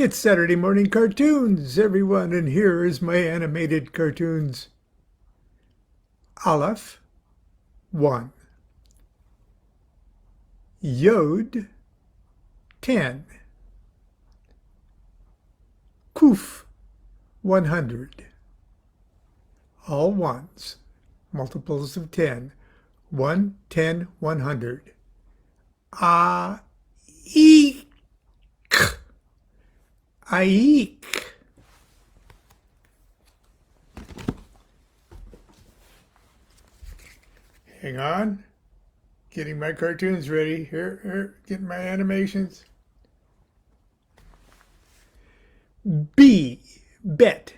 It's Saturday morning cartoons, everyone, and here is my animated cartoons. Aleph 1. Yod 10. Kuf 100. All ones, multiples of 10. 1, 10, 100. A-E-K. Aik. Hang on. Getting my cartoons ready. Here, getting my animations. B. Bet.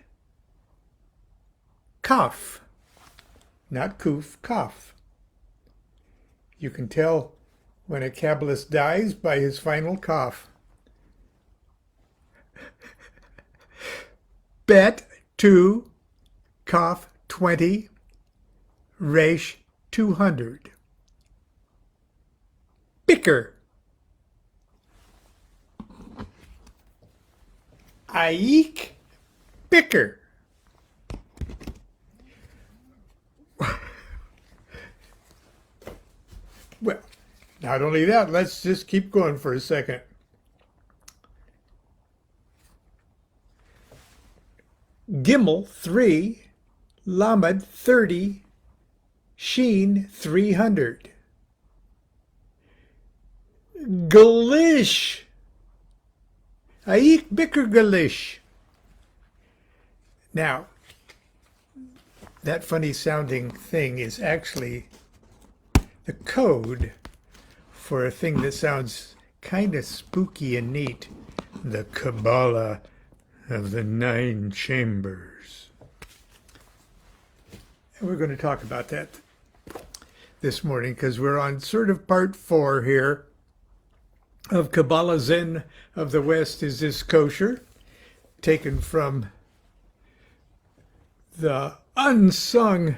Kaf. Not kuf, kaf. You can tell when a Kabbalist dies by his final kaf. Bet 2, Kaf 20, Resh 200. Bicker. Aik Bicker. Well, not only that, let's just keep going for a second. Gimel 3, Lamed 30, Sheen 300. Galish. Aik Bicker Galish. Now, that funny sounding thing is actually the code for a thing that sounds kind of spooky and neat. The Kabbalah of the 9 chambers. And we're going to talk about that this morning because we're on sort of part 4 here of Qabalah Zen of the West. Is this kosher? Taken from the unsung,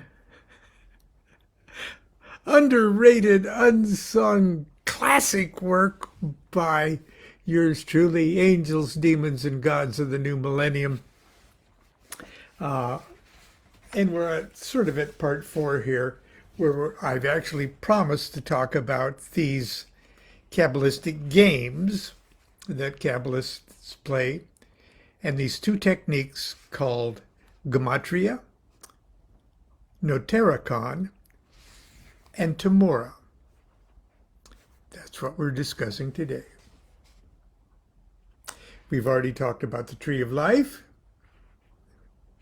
underrated, unsung classic work by yours truly, Angels, Demons, and Gods of the New Millennium. And we're sort of at part 4 here, where I've actually promised to talk about these Kabbalistic games that Kabbalists play, and these 2 techniques called Gematria, Notaraqon, and Temura. That's what we're discussing today. We've already talked about the Tree of Life.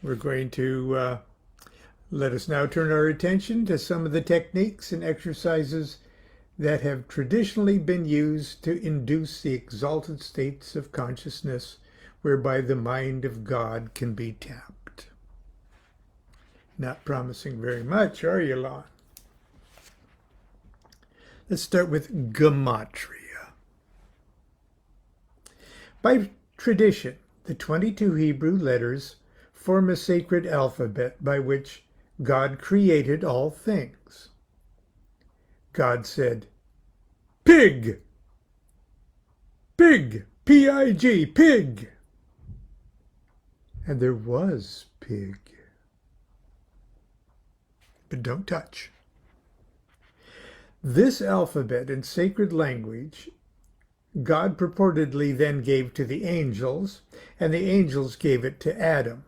We're going to let us now turn our attention to some of the techniques and exercises that have traditionally been used to induce the exalted states of consciousness whereby the mind of God can be tapped. Not promising very much, are you, Lon? Let's start with Gematria. By tradition, the 22 Hebrew letters form a sacred alphabet by which God created all things. God said, "Pig! Pig! P-I-G, pig!" And there was pig. But don't touch. This alphabet in sacred language God purportedly then gave to the angels, and the angels gave it to Adam.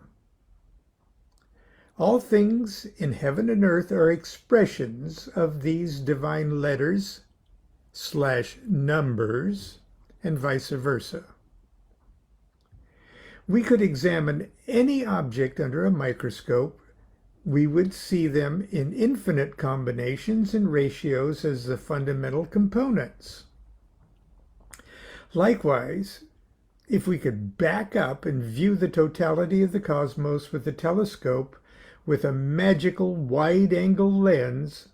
All things in heaven and earth are expressions of these divine letters / numbers, and vice versa. We could examine any object under a microscope. We would see them in infinite combinations and ratios as the fundamental components. Likewise, if we could back up and view the totality of the cosmos with a telescope with a magical wide-angle lens,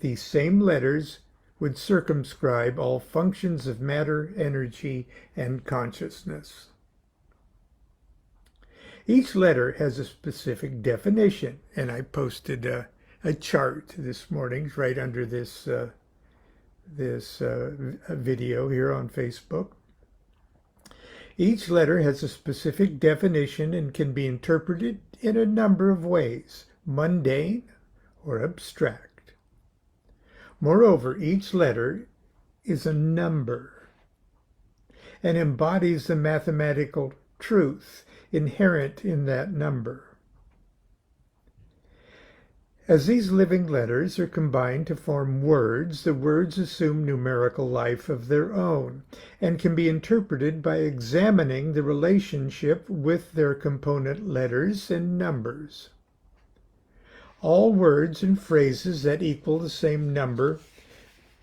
these same letters would circumscribe all functions of matter, energy, and consciousness. Each letter has a specific definition, and I posted a chart this morning right under this video here on Facebook. Each letter has a specific definition and can be interpreted in a number of ways, mundane or abstract. Moreover, each letter is a number and embodies the mathematical truth inherent in that number. As these living letters are combined to form words, the words assume numerical life of their own and can be interpreted by examining the relationship with their component letters and numbers. All words and phrases that equal the same number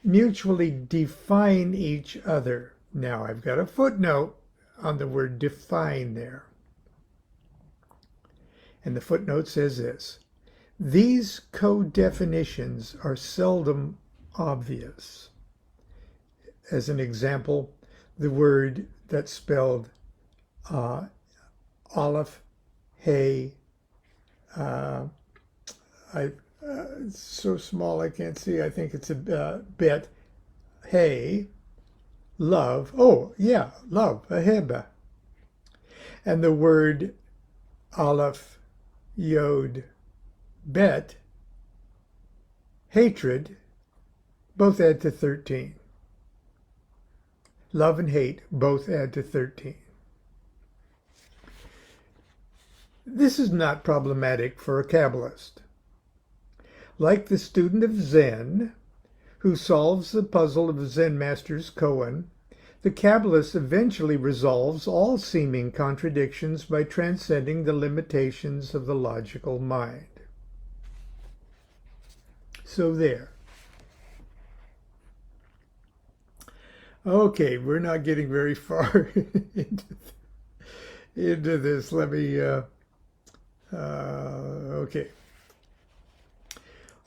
mutually define each other. Now, I've got a footnote on the word define there. And the footnote says this: these co-definitions are seldom obvious. As an example, the word that's spelled Aleph, Hey, it's so small I can't see. I think it's a Bet, Hey, love. Oh, yeah, love, Aheba. And the word Aleph, Yod, Bet, hatred, both add to 13. Love and hate both add to 13. This is not problematic for a Kabbalist. Like the student of Zen, who solves the puzzle of Zen master's koan, the Kabbalist eventually resolves all seeming contradictions by transcending the limitations of the logical mind. So there. Okay, we're not getting very far into this. Let me, okay.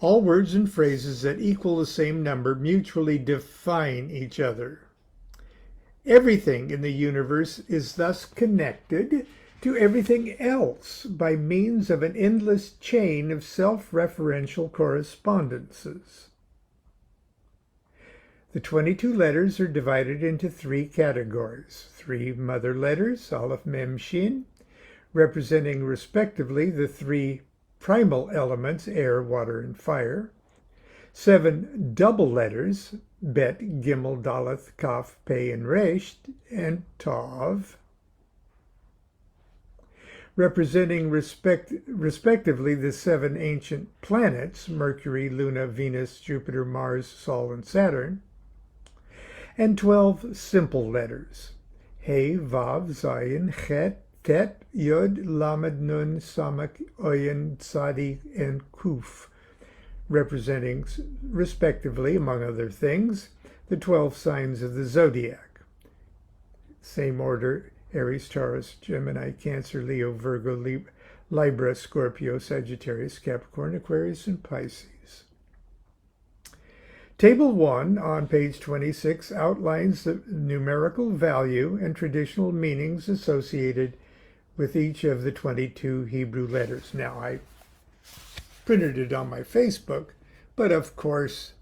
All words and phrases that equal the same number mutually define each other. Everything in the universe is thus connected to everything else by means of an endless chain of self-referential correspondences. The 22 letters are divided into 3 categories. 3 mother letters, Aleph, Mem, Shin, representing respectively the 3 primal elements, air, water, and fire. 7 double letters, Bet, Gimel, Daleth, Kaf, Pei, and Resh, and Tav, representing respectively the 7 ancient planets, Mercury, Luna, Venus, Jupiter, Mars, Sol, and Saturn, and 12 simple letters, He, Vav, Zayin, Chet, Tet, Yod, Lamed, Nun, Samak, Oyin, Tzadi, and Kuf, representing respectively, among other things, the 12 signs of the zodiac. Same order: Aries, Taurus, Gemini, Cancer, Leo, Virgo, Libra, Scorpio, Sagittarius, Capricorn, Aquarius, and Pisces. Table 1 on page 26 outlines the numerical value and traditional meanings associated with each of the 22 Hebrew letters. Now, I printed it on my Facebook, but of course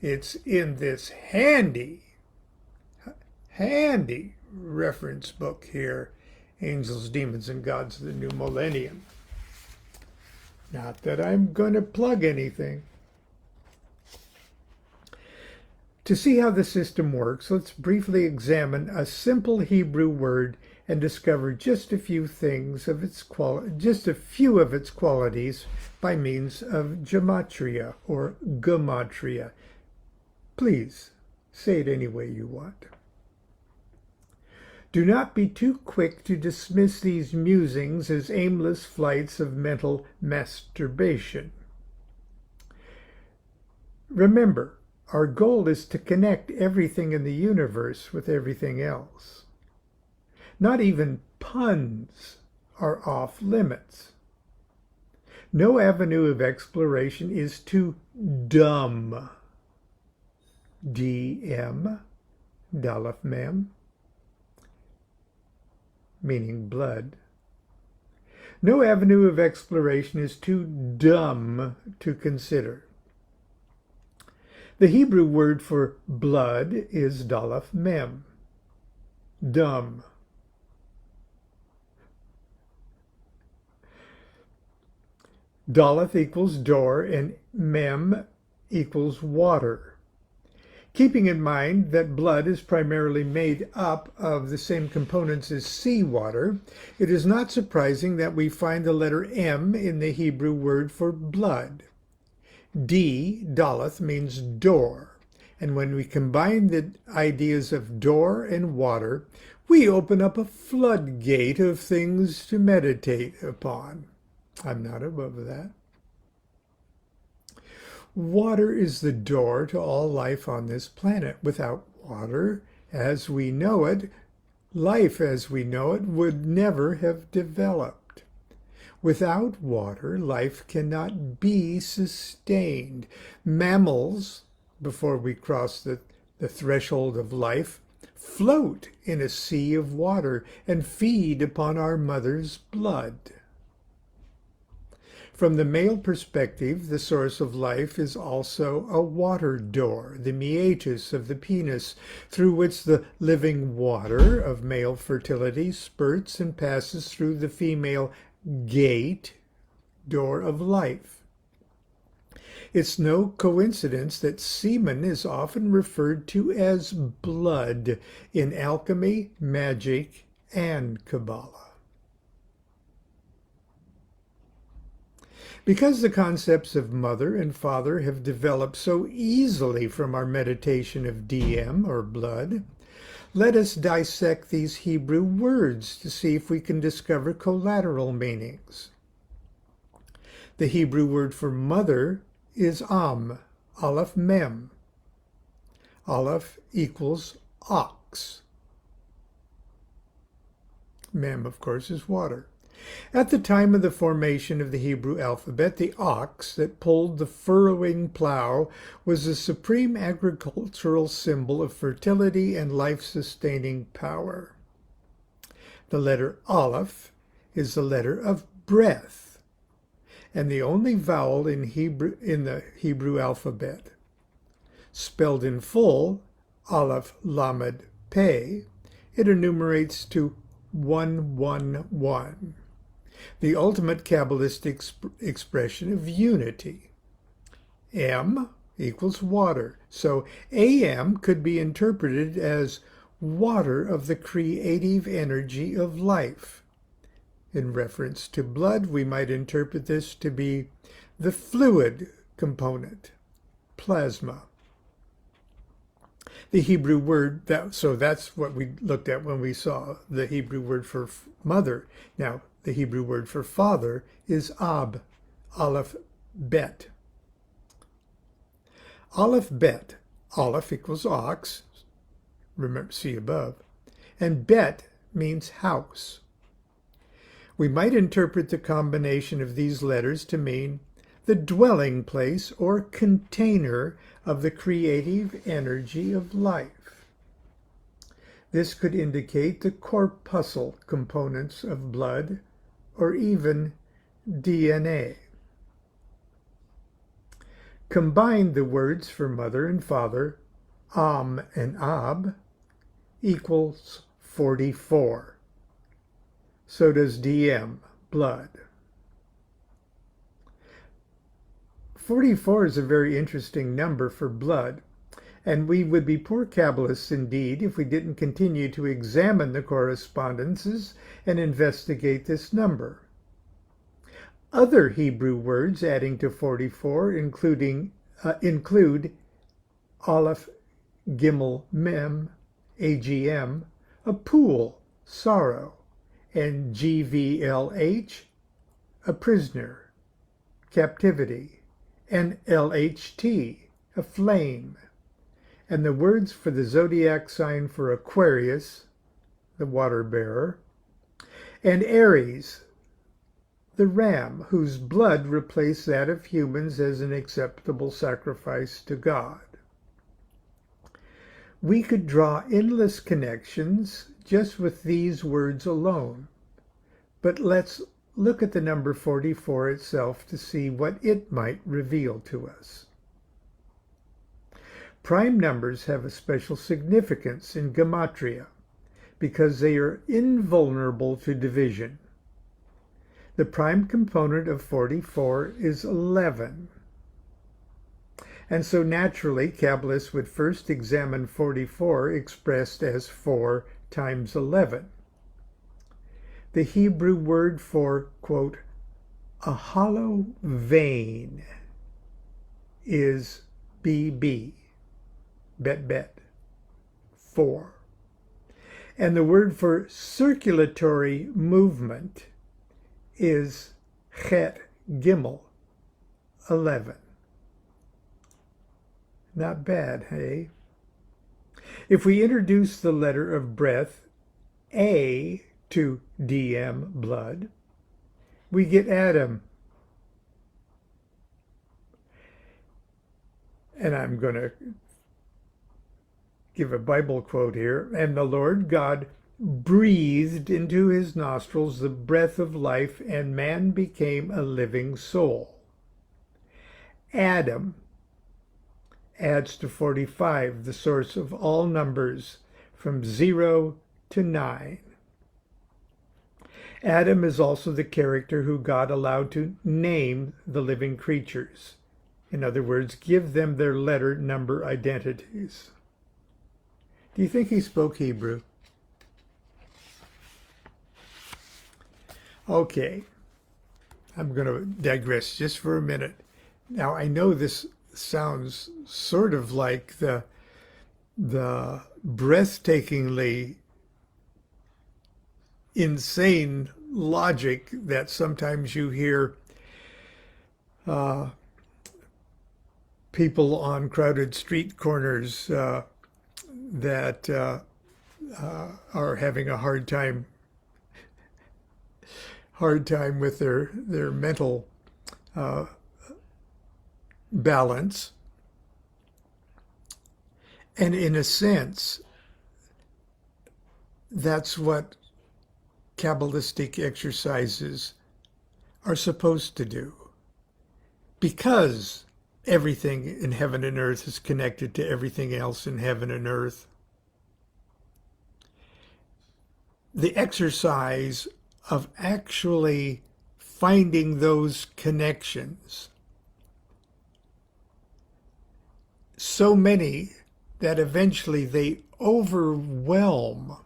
it's in this handy reference book here, Angels, Demons, and Gods of the New Millennium. Not that I'm going to plug anything. To see how the system works, let's briefly examine a simple Hebrew word and discover just a few things of its qualities by means of gematria or gematria. Please say it any way you want. Do not be too quick to dismiss these musings as aimless flights of mental masturbation. Remember, our goal is to connect everything in the universe with everything else. Not even puns are off limits. No avenue of exploration is too dumb. D-M, Daleth Mem, meaning blood. No avenue of exploration is too dumb to consider. The Hebrew word for blood is Daleth Mem, dumb. Daleth equals door, and mem equals water. Keeping in mind that blood is primarily made up of the same components as seawater, it is not surprising that we find the letter M in the Hebrew word for blood. Daleth, means door, and when we combine the ideas of door and water, we open up a floodgate of things to meditate upon. I'm not above that. Water is the door to all life on this planet. Without water, as we know it, life as we know it would never have developed. Without water, life cannot be sustained. Mammals, before we cross the threshold of life, float in a sea of water and feed upon our mother's blood. From the male perspective, the source of life is also a water door, the meatus of the penis, through which the living water of male fertility spurts and passes through the female gate, door of life. It's no coincidence that semen is often referred to as blood in alchemy, magic, and Kabbalah. Because the concepts of mother and father have developed so easily from our meditation of DM, or blood, let us dissect these Hebrew words to see if we can discover collateral meanings. The Hebrew word for mother is Aleph Mem. Aleph equals ox. Mem, of course, is water. At the time of the formation of the Hebrew alphabet, the ox that pulled the furrowing plow was the supreme agricultural symbol of fertility and life-sustaining power. The letter Aleph is the letter of breath, and the only vowel in the Hebrew alphabet. Spelled in full, Aleph Lamed Pei, it enumerates to 111. The ultimate Kabbalistic expression of unity. M equals water. So AM could be interpreted as water of the creative energy of life. In reference to blood, we might interpret this to be the fluid component, plasma. The Hebrew word, so that's what we looked at when we saw the Hebrew word for mother. Now, the Hebrew word for father is Ab, Aleph Bet. Aleph Bet. Aleph equals ox, remember, see above, and Bet means house. We might interpret the combination of these letters to mean the dwelling place or container of the creative energy of life. This could indicate the corpuscle components of blood, or even DNA. Combine the words for mother and father, Am and Ab, equals 44. So does DM, blood. 44 is a very interesting number for blood, and we would be poor Kabbalists indeed if we didn't continue to examine the correspondences and investigate this number. Other Hebrew words adding to 44 include Aleph Gimel Mem, AGM, a pool, sorrow, and GVLH, a prisoner, captivity, and LHT, a flame. And the words for the zodiac sign for Aquarius, the water bearer, and Aries, the ram, whose blood replaced that of humans as an acceptable sacrifice to God. We could draw endless connections just with these words alone, but let's look at the number 44 itself to see what it might reveal to us. Prime numbers have a special significance in Gematria because they are invulnerable to division. The prime component of 44 is 11. And so naturally, Kabbalists would first examine 44 expressed as 4 times 11. The Hebrew word for, quote, a hollow vein is BB, bet, 4. And the word for circulatory movement is chet gimel, 11. Not bad, hey? If we introduce the letter of breath, A, to DM, blood, we get Adam. And I'm going to give a Bible quote here. And the Lord God breathed into his nostrils the breath of life, and man became a living soul. Adam adds to 45, the source of all numbers from 0 to 9. Adam is also the character who God allowed to name the living creatures. In other words, give them their letter number identities. Do you think he spoke Hebrew? Okay, I'm going to digress just for a minute. Now, I know this sounds sort of like the breathtakingly insane logic that sometimes you hear people on crowded street corners that are having a hard time with their mental balance. And in a sense, that's what Kabbalistic exercises are supposed to do. Because everything in heaven and earth is connected to everything else in heaven and earth, the exercise of actually finding those connections, so many that eventually they overwhelm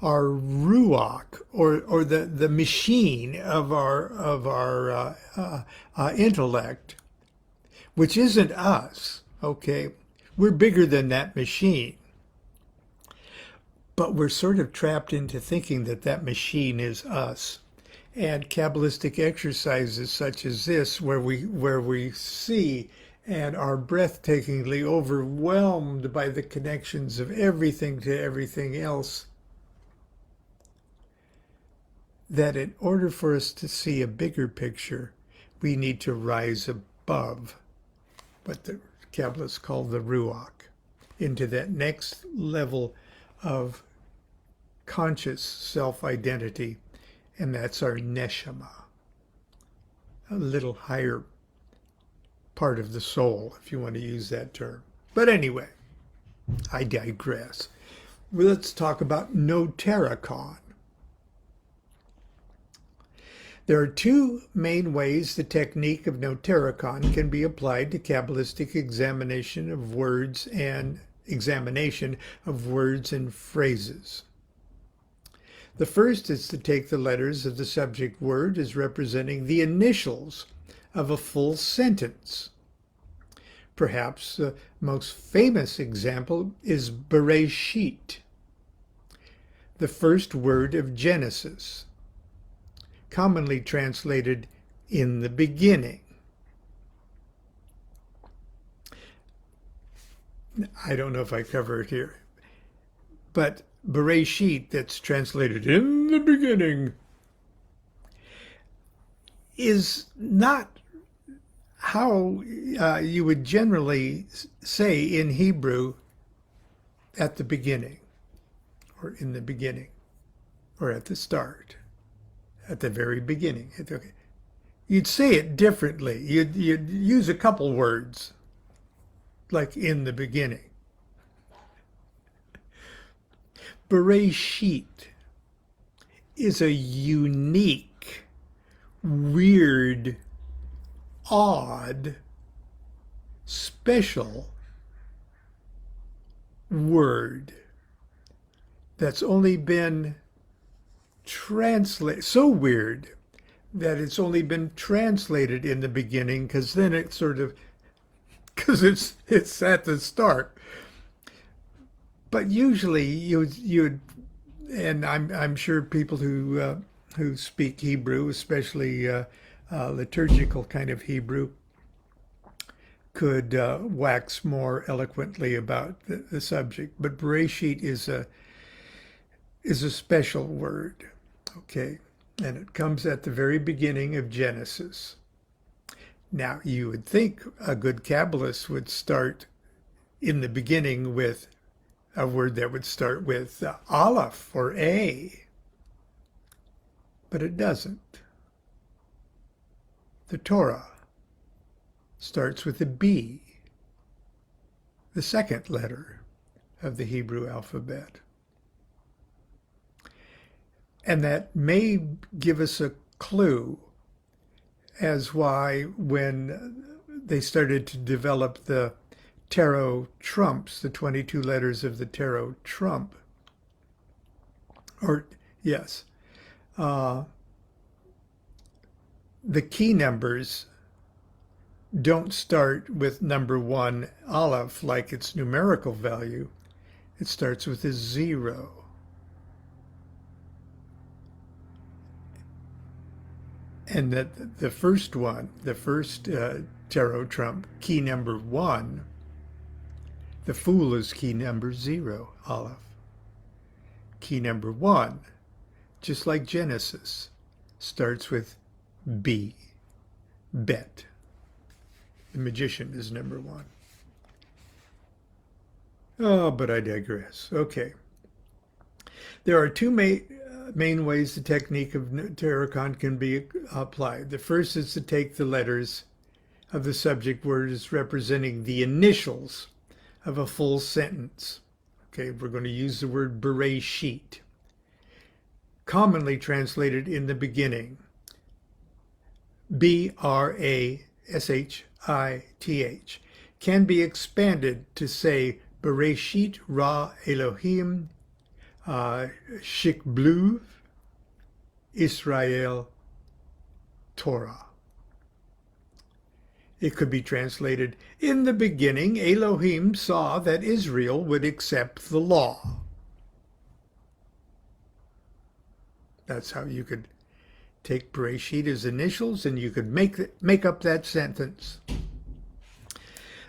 our ruach, or the machine of our intellect, which isn't us. Okay, we're bigger than that machine, but we're sort of trapped into thinking that that machine is us. And Kabbalistic exercises such as this, where we see and are breathtakingly overwhelmed by the connections of everything to everything else, that in order for us to see a bigger picture, we need to rise above what the Kabbalists call the Ruach, into that next level of conscious self-identity, and that's our Neshama, a little higher part of the soul, if you want to use that term. But anyway, I digress. Let's talk about Notaraqon. There are two main ways the technique of Notaricon can be applied to Kabbalistic examination of words and phrases. The first is to take the letters of the subject word as representing the initials of a full sentence. Perhaps the most famous example is Bereshit, the first word of Genesis, commonly translated in the beginning. I don't know if I cover it here, but Bereshit, that's translated in the beginning, is not how you would generally say in Hebrew at the beginning, or in the beginning, or at the start. At the very beginning. Okay. You'd say it differently. You'd use a couple words, like in the beginning. Bereshit is a unique weird, odd, special word that's only been translated, so weird that it's only been translated in the beginning, because then it sort of, because it's at the start. But usually you'd and I'm sure people who speak Hebrew, especially liturgical kind of Hebrew, could wax more eloquently about the subject. But Bereshit is a special word, okay, and it comes at the very beginning of Genesis. Now, you would think a good Kabbalist would start in the beginning with a word that would start with Aleph or A, but it doesn't. The Torah starts with a B, the second letter of the Hebrew alphabet. And that may give us a clue as why when they started to develop the tarot trumps, the 22 letters of the tarot trump, or yes, the key numbers don't start with number 1 Aleph like its numerical value. It starts with a 0. And that the first one, the first tarot trump, key number 1, the Fool is key number 0, Aleph. Key number 1, just like Genesis, starts with B, Bet. The Magician is number 1. Oh, but I digress. Okay. There are two main ways the technique of Notaricon can be applied. The first is to take the letters of the subject word as representing the initials of a full sentence. Okay, we're going to use the word Bereshit, commonly translated in the beginning, B-R-A-S-H-I-T-H, can be expanded to say Bereshit Ra Elohim Shikblu Israel Torah. It could be translated, in the beginning, Elohim saw that Israel would accept the law. That's how you could take Bereshit as initials, and you could make up that sentence.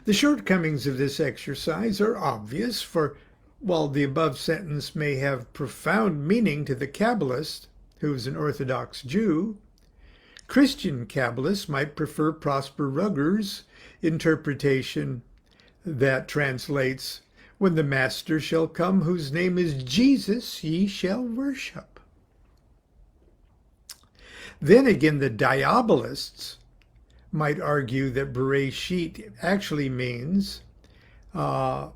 The shortcomings of this exercise are obvious, for while the above sentence may have profound meaning to the Kabbalist, who is an Orthodox Jew, Christian Kabbalists might prefer Prosper Rugger's interpretation that translates, when the Master shall come, whose name is Jesus, ye shall worship. Then again, the Diabolists might argue that Bereshit actually means, in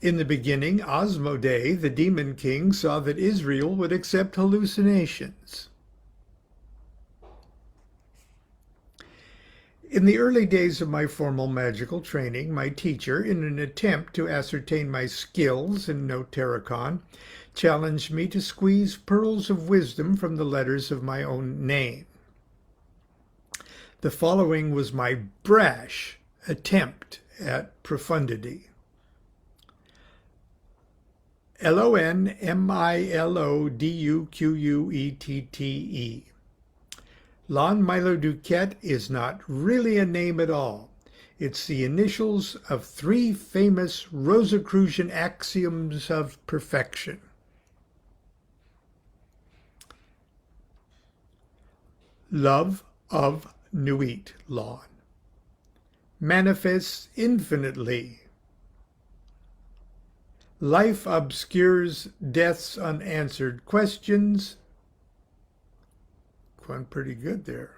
the beginning, Asmodei, the demon king, saw that Israel would accept hallucinations. In the early days of my formal magical training, my teacher, in an attempt to ascertain my skills in Notaricon, challenged me to squeeze pearls of wisdom from the letters of my own name. The following was my brash attempt at profundity. Lonmiloduquette. Lon Milo DuQuette is not really a name at all. It's the initials of 3 famous Rosicrucian axioms of perfection. Love of Nuit, Lon. Manifests infinitely. Life obscures death's unanswered questions. Going pretty good there.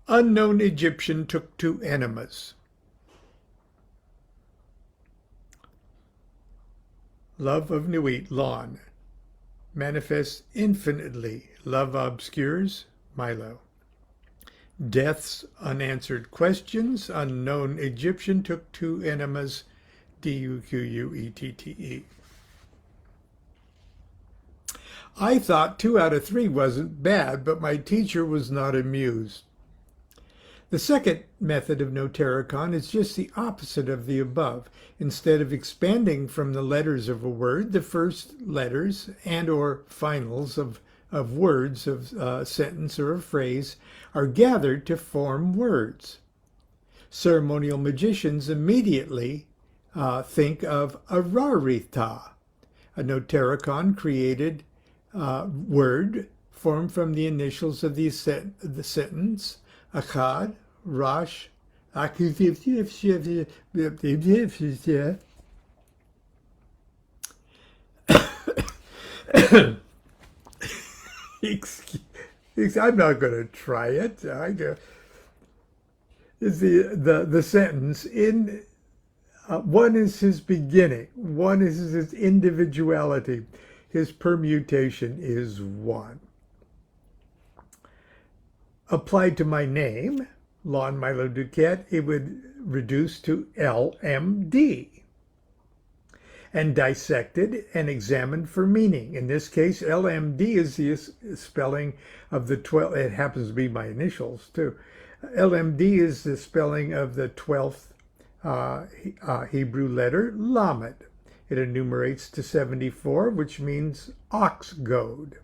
Unknown Egyptian took to enemas. Love of Nuit, Lon. Manifests infinitely. Love obscures Milo. Death's unanswered questions. Unknown Egyptian took two enemas. Duquette. I thought 2 out of 3 wasn't bad, but my teacher was not amused. The second method of Notaricon is just the opposite of the above. Instead of expanding from the letters of a word, the first letters and or finals of words of a sentence or a phrase are gathered to form words. Ceremonial magicians immediately think of a rarita, a Notaricon created word formed from the initials of the sentence, Achad, Rosh, I'm not going to try it. Is the sentence in one is his beginning, one is his individuality, his permutation is 1. Applied to my name, Lon Milo DuQuette, it would reduce to LMD. And dissected and examined for meaning. In this case, LMD is the spelling of the 12th. It happens to be my initials too. LMD is the spelling of the 12th Hebrew letter, Lamed. It enumerates to 74, which means ox goad,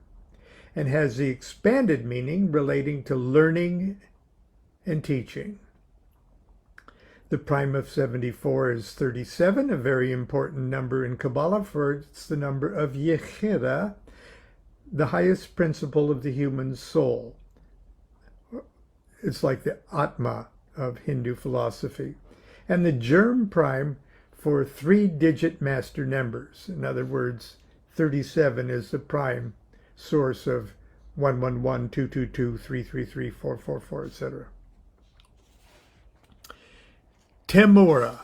and has the expanded meaning relating to learning and teaching. The prime of 74 is 37, a very important number in Kabbalah, for it's the number of Yechida, the highest principle of the human soul. It's like the Atma of Hindu philosophy. And the germ prime for 3-digit master numbers. In other words, 37 is the prime source of 111, 222, 333, 444, etc. Temura.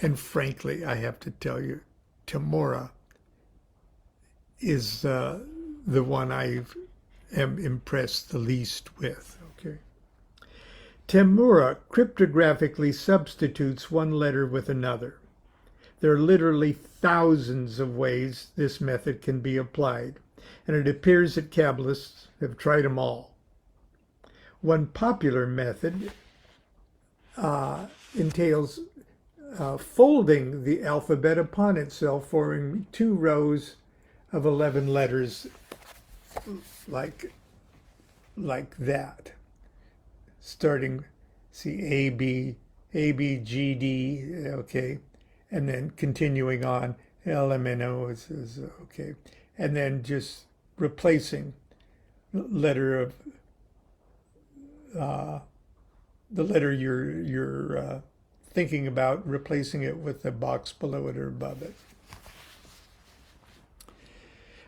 And frankly, I have to tell you, Temura is the one I am impressed the least with. Okay. Temura cryptographically substitutes one letter with another. There are literally thousands of ways this method can be applied, and it appears that Kabbalists have tried them all. One popular method entails folding the alphabet upon itself, forming 2 rows of 11 letters like that. Starting, see, A, B, G, D, okay, and then continuing on, L, M, N, O is okay, and then just replacing letter of the letter you're thinking about, replacing it with the box below it or above it.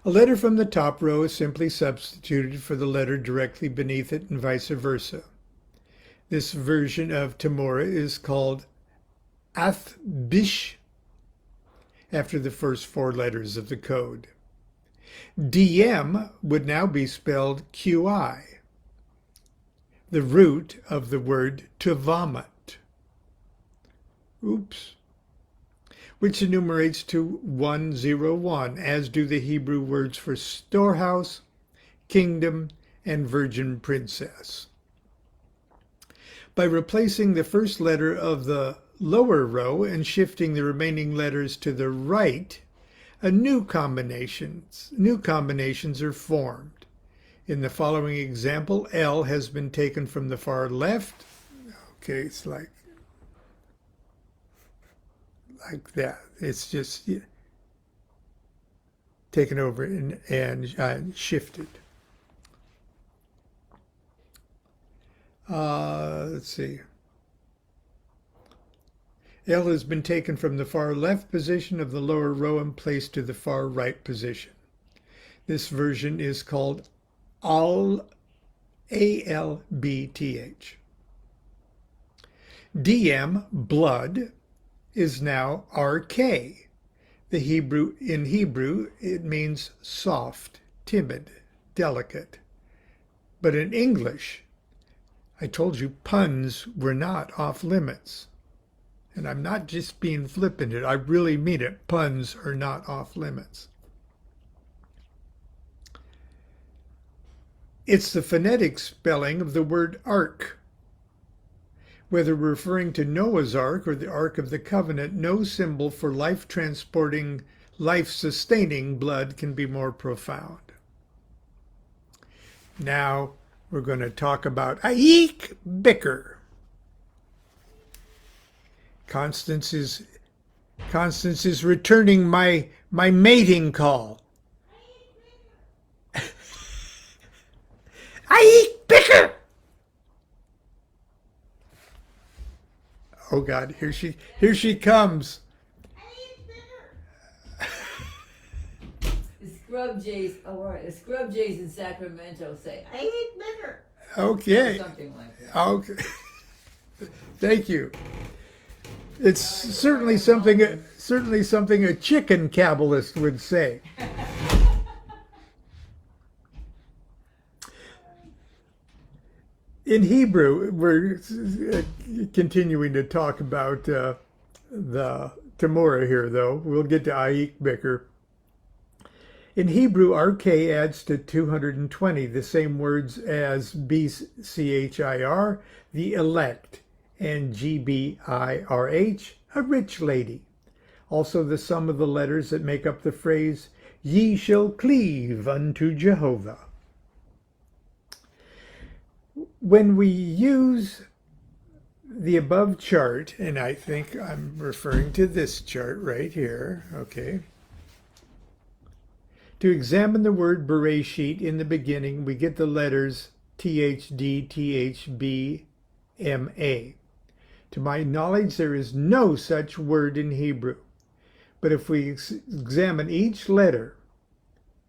A letter from the top row is simply substituted for the letter directly beneath it and vice versa. This version of Temura is called Athbish, after the first 4 letters of the code. DM would now be spelled QI, the root of the word to vomit. Oops. Which enumerates to 101, as do the Hebrew words for storehouse, kingdom, and virgin princess. By replacing the first letter of the lower row and shifting the remaining letters to the right, new combinations are formed. In the following example, L has been taken from the far left. Okay, it's like that. It's just taken over and shifted. Let's see. L has been taken from the far left position of the lower row and placed to the far right position. This version is called ALBTH. DM, blood, is now RK. In Hebrew, it means soft, timid, delicate. But in English, I told you puns were not off limits. And I'm not just being flippant. I really mean it. Puns are not off limits. It's the phonetic spelling of the word ark. Whether referring to Noah's Ark or the Ark of the Covenant, no symbol for life-transporting, life-sustaining blood can be more profound. Now we're going to talk about Aik Bicker. Constance is returning my mating call. Aik Bicker. Oh God, here she comes. The scrub jays in Sacramento say, "I eat better." Okay. Or something like that. Okay. Thank you. It's certainly something a chicken Kabbalist would say. In Hebrew, we're continuing to talk about the Temura here, though. We'll get to Aik Bicker. In Hebrew, RK adds to 220 the same words as BCHIR, the elect, and GBIRH, a rich lady. Also the sum of the letters that make up the phrase, ye shall cleave unto Jehovah. When we use the above chart, and I think I'm referring to this chart right here, okay. To examine the word Bereshit in the beginning, we get the letters THD, THB, MA. To my knowledge, there is no such word in Hebrew. But if we examine each letter,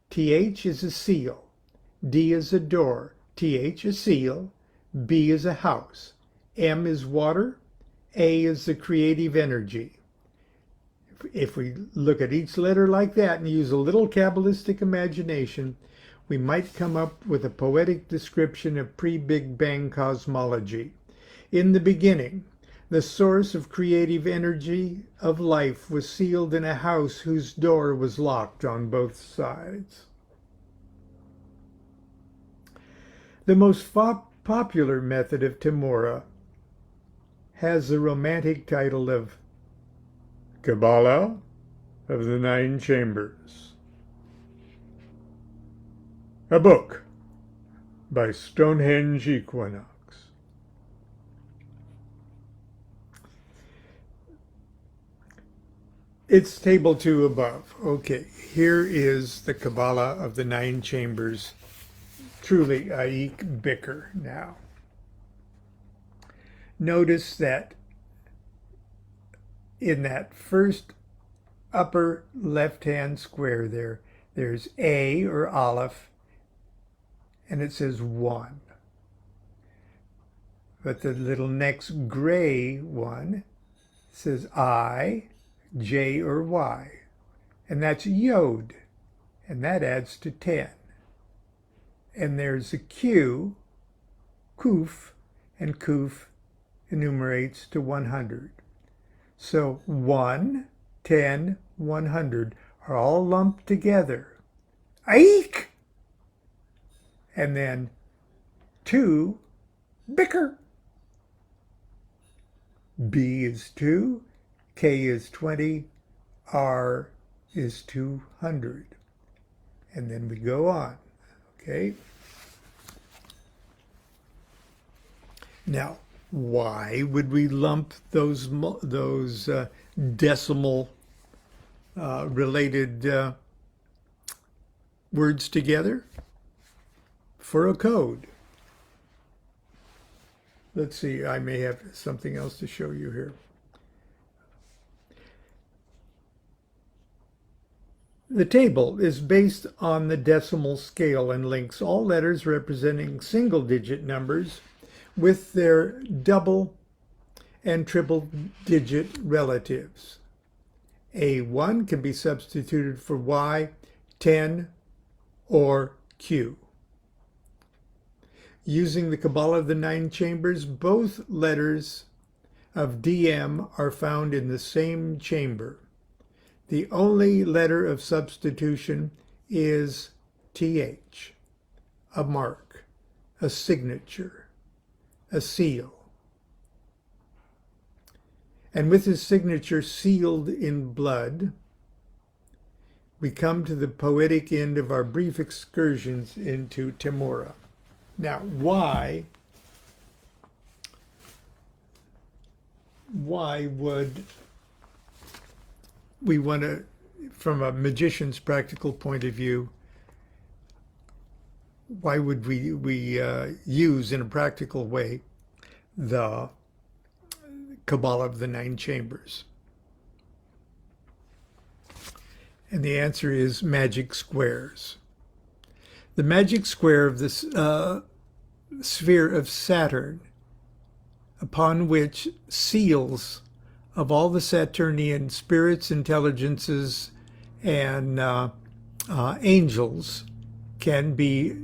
TH is a seal, D is a door, TH a seal, B is a house, M is water, A is the creative energy. If we look at each letter like that and use a little Kabbalistic imagination, we might come up with a poetic description of pre-Big Bang cosmology. In the beginning, the source of creative energy of life was sealed in a house whose door was locked on both sides. The most popular method of Temura has the romantic title of Qabalah of the Nine Chambers, a book by Stonehenge Equinox. It's table 2 above. Okay, here is the Qabalah of the Nine Chambers, truly Aik Bicker now. Notice that in that first upper left-hand square there's A or Aleph, and it says 1. But the little next gray one says I, J or Y, and that's Yod, and that adds to 10. And there's a Q, Kuf, and Kuf enumerates to 100. So 1, 10, 100 are all lumped together. Aik! And then 2, Bicker. B is 2, K is 20, R is 200. And then we go on, okay? Now, why would we lump those decimal related words together? For a code. Let's see, I may have something else to show you here. The table is based on the decimal scale and links all letters representing single-digit numbers with their double and triple digit relatives. A1 can be substituted for Y, 10, or Q. Using the Kabbalah of the Nine Chambers, both letters of DM are found in the same chamber. The only letter of substitution is TH, a mark, a signature, a seal. And with his signature sealed in blood, we come to the poetic end of our brief excursions into Temura. Now, why would we want to, from a magician's practical point of view, why would we use in a practical way the Kabbalah of the Nine Chambers? And the answer is magic squares. The magic square of this sphere of Saturn, upon which seals of all the Saturnian spirits, intelligences, and angels can be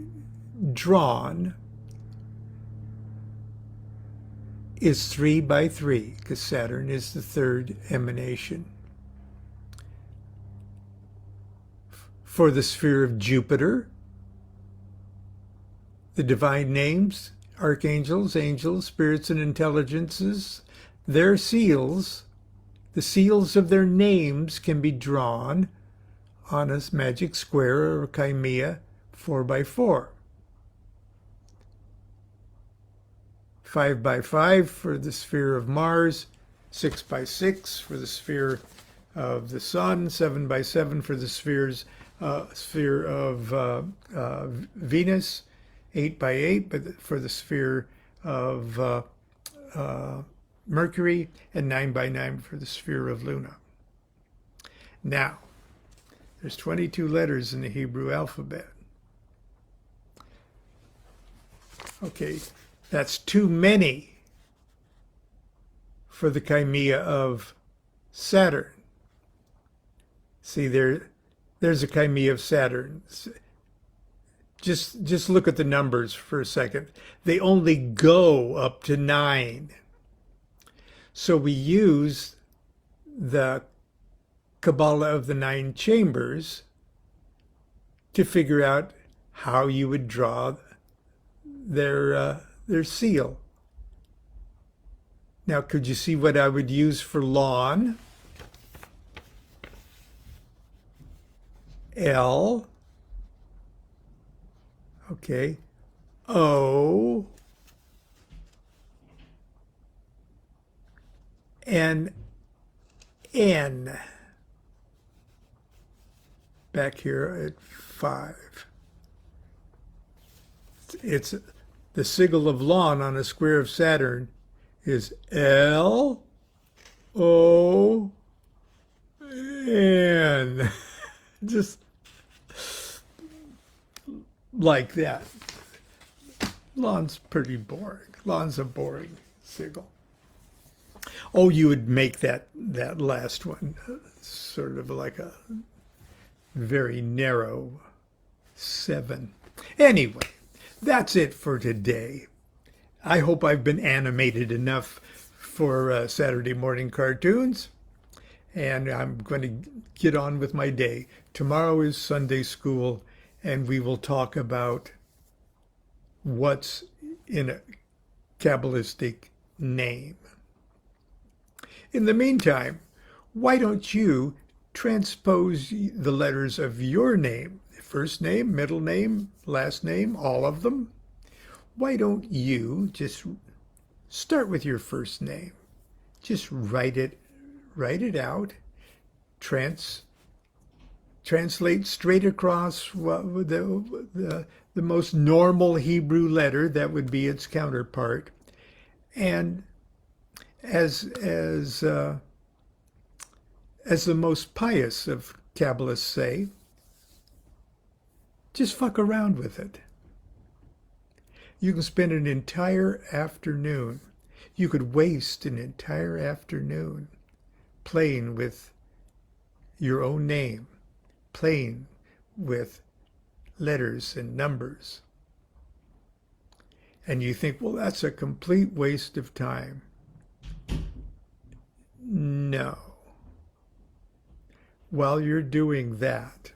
drawn, is 3 by 3, because Saturn is the third emanation. For the sphere of Jupiter, the divine names, archangels, angels, spirits, and intelligences, their seals, the seals of their names can be drawn on a magic square or a chimea 4 by 4. 5 by 5 for the sphere of Mars, 6 by 6 for the sphere of the Sun, 7 by 7 for the sphere of Venus, 8 by 8 for the sphere of Mercury, and 9 by 9 for the sphere of Luna. Now, there's 22 letters in the Hebrew alphabet. Okay, that's too many for the chimea of Saturn. See, there's a chimea of Saturn. Just look at the numbers for a second. They only go up to 9. So we use the Kabbalah of the Nine Chambers to figure out how you would draw their seal. Now, could you see what I would use for Lon? L. Okay. O. And N. Back here at 5. It's the sigil of Lon on a square of Saturn is L, O, N. Just like that. Lon's pretty boring. Lon's a boring sigil. Oh, you would make that last one sort of like a very narrow 7. Anyway, that's it for today. I hope I've been animated enough for Saturday morning cartoons, and I'm going to get on with my day. Tomorrow is Sunday school, and we will talk about what's in a Kabbalistic name. In the meantime, why don't you transpose the letters of your name, first name, middle name, last name, all of them? Why don't you just start with your first name? Just write it out, translate straight across the most normal Hebrew letter that would be its counterpart, and as the most pious of Kabbalists say, just fuck around with it. You can spend an entire afternoon, you could waste an entire afternoon playing with your own name, playing with letters and numbers. And you think, well, that's a complete waste of time. No. While you're doing that,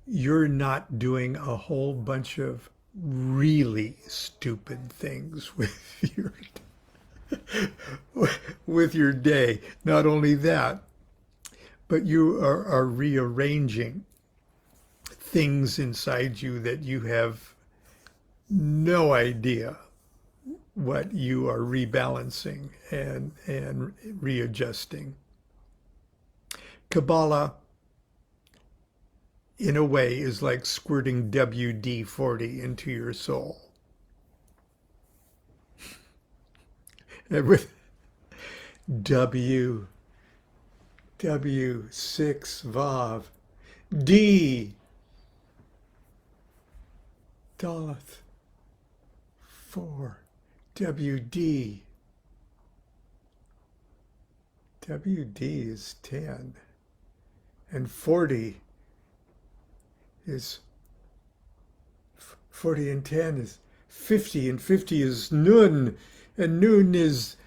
you're not doing a whole bunch of really stupid things with your day. Not only that, but you are rearranging things inside you that you have no idea what you are rebalancing and readjusting. Kabbalah, in a way, is like squirting WD-40 into your soul. And with W6 Vav D Daleth 4 WD. WD is 10 and 40 is 40 and 10 is 50 and 50 is Nun and Nun is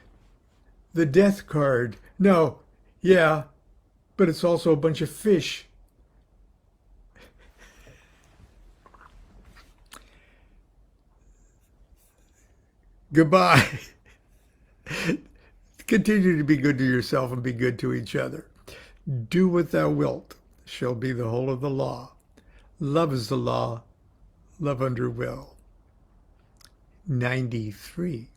the death card. No, yeah, but it's also a bunch of fish. Goodbye. Continue to be good to yourself and be good to each other. Do what thou wilt shall be the whole of the law. Love is the law, love under will. 93.